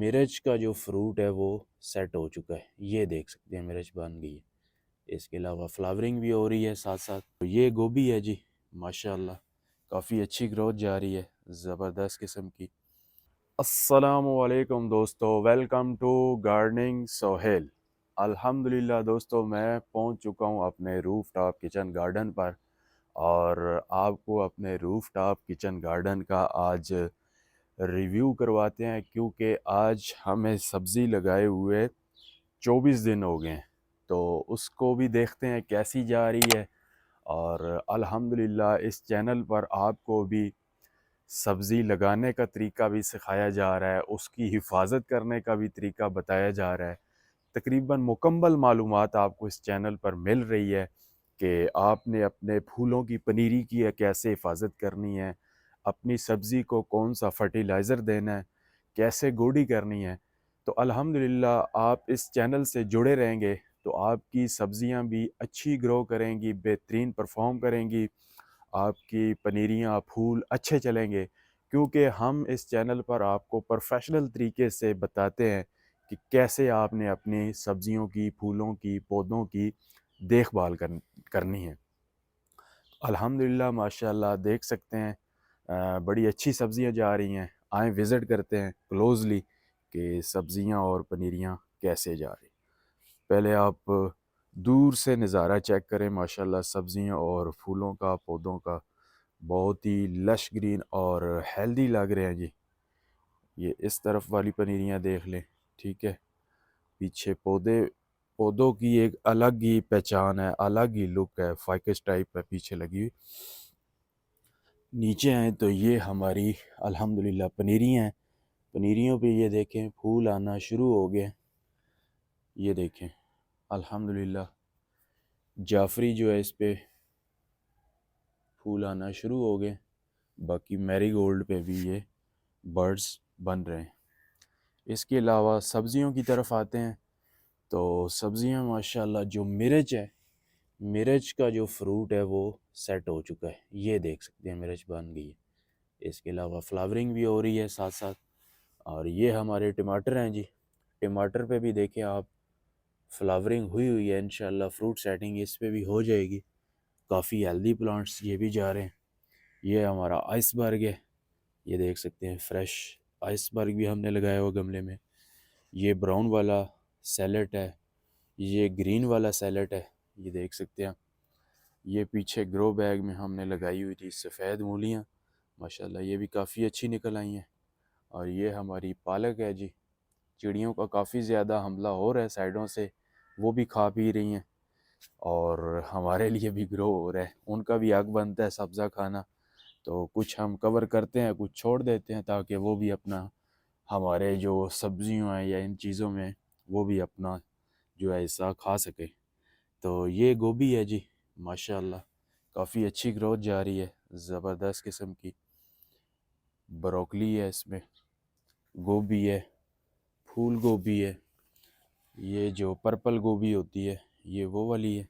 मिर्च का जो फ्रूट है वो सेट हो चुका है। ये देख सकते हैं मिर्च बन गई है। इसके अलावा फ्लावरिंग भी हो रही है साथ साथ। तो ये गोभी है जी, माशाल्लाह काफ़ी अच्छी ग्रोथ जा रही है, ज़बरदस्त किस्म की। अस्सलामुअलैकुम दोस्तों, वेलकम टू गार्डनिंग सोहेल। अल्हम्दुलिल्लाह दोस्तों, मैं पहुंच चुका हूं अपने रूफ टॉप किचन गार्डन पर और आपको अपने रूफ टॉप किचन गार्डन का आज रिव्यू करवाते हैं, क्योंकि आज हमें सब्ज़ी लगाए हुए 24 दिन हो गए हैं। तो उसको भी देखते हैं कैसी जा रही है। और अल्हम्दुलिल्लाह इस चैनल पर आपको भी सब्ज़ी लगाने का तरीका भी सिखाया जा रहा है, उसकी हिफाजत करने का भी तरीका बताया जा रहा है। तकरीबन मुकम्मल मालूमात आपको इस चैनल पर मिल रही है कि आपने अपने फूलों की पनीरी की है कैसे हिफाजत करनी है, अपनी सब्ज़ी को कौन सा फर्टिलाइज़र देना है, कैसे गोडी करनी है। तो अल्हम्दुलिल्लाह आप इस चैनल से जुड़े रहेंगे तो आपकी सब्ज़ियां भी अच्छी ग्रो करेंगी, बेहतरीन परफॉर्म करेंगी, आपकी पनीरियाँ फूल अच्छे चलेंगे, क्योंकि हम इस चैनल पर आपको प्रोफेशनल तरीके से बताते हैं कि कैसे आपने अपनी सब्जियों की, फूलों की, पौधों की देखभाल करनी है। अल्हम्दुलिल्लाह माशाल्लाह देख सकते हैं बड़ी अच्छी सब्जियां जा रही हैं। आए विज़िट करते हैं क्लोज़ली कि सब्जियां और पनीरियां कैसे जा रही। पहले आप दूर से नज़ारा चेक करें, माशाल्लाह सब्जियों और फूलों का, पौधों का बहुत ही लश ग्रीन और हेल्दी लग रहे हैं जी। ये इस तरफ वाली पनीरियाँ देख लें, ठीक है। पीछे पौधों की एक अलग ही पहचान है, अलग ही लुक है, फाइकस टाइप है पीछे लगी हुई। नीचे आए तो ये हमारी अल्हम्दुलिल्लाह पनीरियाँ हैं। पनीरियों पे ये देखें फूल आना शुरू हो गए। ये देखें अल्हम्दुलिल्लाह जाफरी जो है इस पे फूल आना शुरू हो गए। बाकी मैरीगोल्ड पे भी ये बर्ड्स बन रहे हैं। इसके अलावा सब्ज़ियों की तरफ आते हैं तो सब्ज़ियां माशाल्लाह जो मिर्च है, मिर्च का जो फ्रूट है वो सेट हो चुका है। ये देख सकते हैं मिर्च बन गई है। इसके अलावा फ्लावरिंग भी हो रही है साथ साथ। और ये हमारे टमाटर हैं जी। टमाटर पे भी देखें आप, फ्लावरिंग हुई हुई है, इंशाल्लाह फ्रूट सेटिंग इस पे भी हो जाएगी। काफ़ी हेल्दी प्लांट्स ये भी जा रहे हैं। ये हमारा आइसबर्ग है, ये देख सकते हैं फ्रेश आइसबर्ग भी हमने लगाया हुआ गमले में। ये ब्राउन वाला सैलेड है, ये ग्रीन वाला सैलेड है, ये देख सकते हैं। ये पीछे ग्रो बैग में हमने लगाई हुई थी सफ़ेद मूलियाँ, माशाल्लाह ये भी काफ़ी अच्छी निकल आई हैं। और ये हमारी पालक है जी। चिड़ियों का काफ़ी ज़्यादा हमला हो रहा है साइडों से, वो भी खा पी रही हैं और हमारे लिए भी ग्रो हो रहा है। उनका भी हक बनता है सब्ज़ा खाना, तो कुछ हम कवर करते हैं, कुछ छोड़ देते हैं, ताकि वो भी अपना हमारे जो सब्जियों हैं या इन चीज़ों में वो भी अपना जो है हिस्सा खा सके। तो ये गोभी है जी, माशाल्लाह काफ़ी अच्छी ग्रोथ जा रही है, ज़बरदस्त किस्म की। ब्रोकली है इसमें, गोभी है, फूल गोभी है, ये जो पर्पल गोभी होती है ये वो वाली है।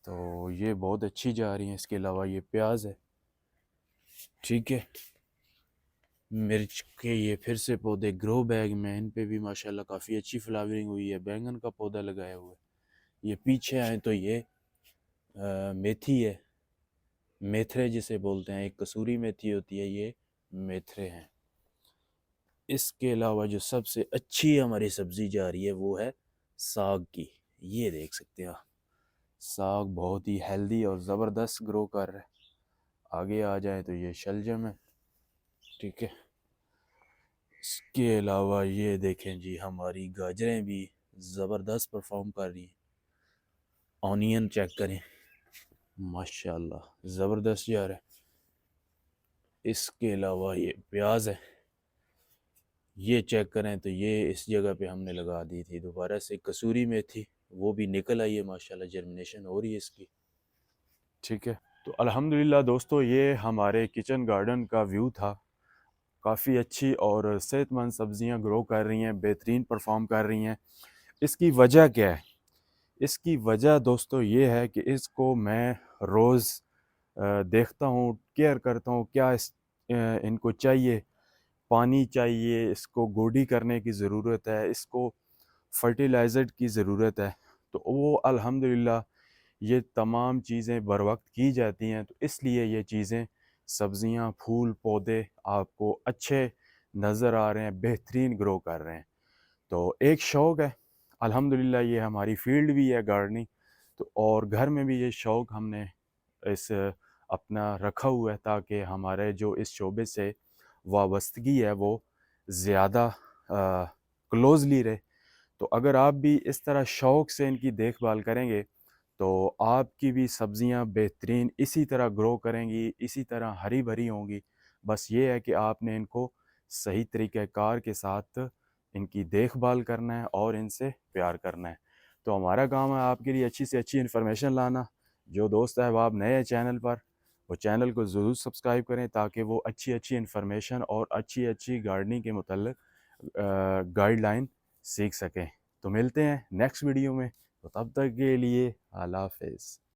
तो ये बहुत अच्छी जा रही है। इसके अलावा ये प्याज है, ठीक है। मिर्च के ये फिर से पौधे ग्रो बैग में, इन पे भी माशाल्लाह काफ़ी अच्छी फ्लावरिंग हुई है। बैंगन का पौधा लगाया हुआ है। ये पीछे आए तो ये मेथी है, मेथरे जिसे बोलते हैं, एक कसूरी मेथी होती है, ये मेथरे हैं। इसके अलावा जो सबसे अच्छी हमारी सब्ज़ी जा रही है वो है साग की। ये देख सकते हैं आप, साग बहुत ही हेल्दी और ज़बरदस्त ग्रो कर रहा है। आगे आ जाए तो ये शलजम है, ठीक है। इसके अलावा ये देखें जी, हमारी गाजरें भी ज़बरदस्त परफॉर्म कर रही हैं। ऑनियन चेक करें, माशाल्लाह ज़बरदस्त जा रहा है। इसके अलावा ये प्याज है, ये चेक करें तो ये इस जगह पे हमने लगा दी थी दोबारा से कसूरी मेथी, वो भी निकल आई है माशाल्लाह, जर्मिनेशन हो रही है इसकी, ठीक है। तो अल्हम्दुलिल्लाह दोस्तों, ये हमारे किचन गार्डन का व्यू था। काफ़ी अच्छी और सेहतमंद सब्जियां ग्रो कर रही हैं, बेहतरीन परफॉर्म कर रही हैं। इसकी वजह क्या है? इसकी वजह दोस्तों ये है कि इसको मैं रोज़ देखता हूँ, केयर करता हूँ क्या इनको चाहिए। पानी चाहिए, इसको गोडी करने की ज़रूरत है, इसको फर्टिलाइज़र की ज़रूरत है, तो वो अल्हम्दुलिल्लाह ये तमाम चीज़ें बर वक्त की जाती हैं। तो इसलिए ये चीज़ें, सब्ज़ियाँ, फूल, पौधे आपको अच्छे नज़र आ रहे हैं, बेहतरीन ग्रो कर रहे हैं। तो एक शौक़ है, अल्हम्दुलिल्लाह ये हमारी फ़ील्ड भी है गार्डनिंग। तो और घर में भी ये शौक़ हमने इस अपना रखा हुआ है, ताकि हमारे जो इस शोबे से वाबस्तगी है वो ज़्यादा क्लोज़ली रहे। तो अगर आप भी इस तरह शौक़ से इनकी देखभाल करेंगे, तो आपकी भी सब्ज़ियाँ बेहतरीन इसी तरह ग्रो करेंगी, इसी तरह हरी भरी होंगी। बस ये है कि आपने इनको सही तरीक़ेकार के साथ इनकी देखभाल करना है और इनसे प्यार करना है। तो हमारा काम है आपके लिए अच्छी से अच्छी इन्फॉर्मेशन लाना। जो दोस्त है, वो आप नए हैं चैनल पर, वो चैनल को ज़रूर सब्सक्राइब करें, ताकि वो अच्छी अच्छी इन्फॉर्मेशन और अच्छी अच्छी गार्डनिंग के मुतल्लिक़ गाइडलाइन सीख सकें। तो मिलते हैं नेक्स्ट वीडियो में, तो तब तक के लिए अल्लाह हाफ़िज़।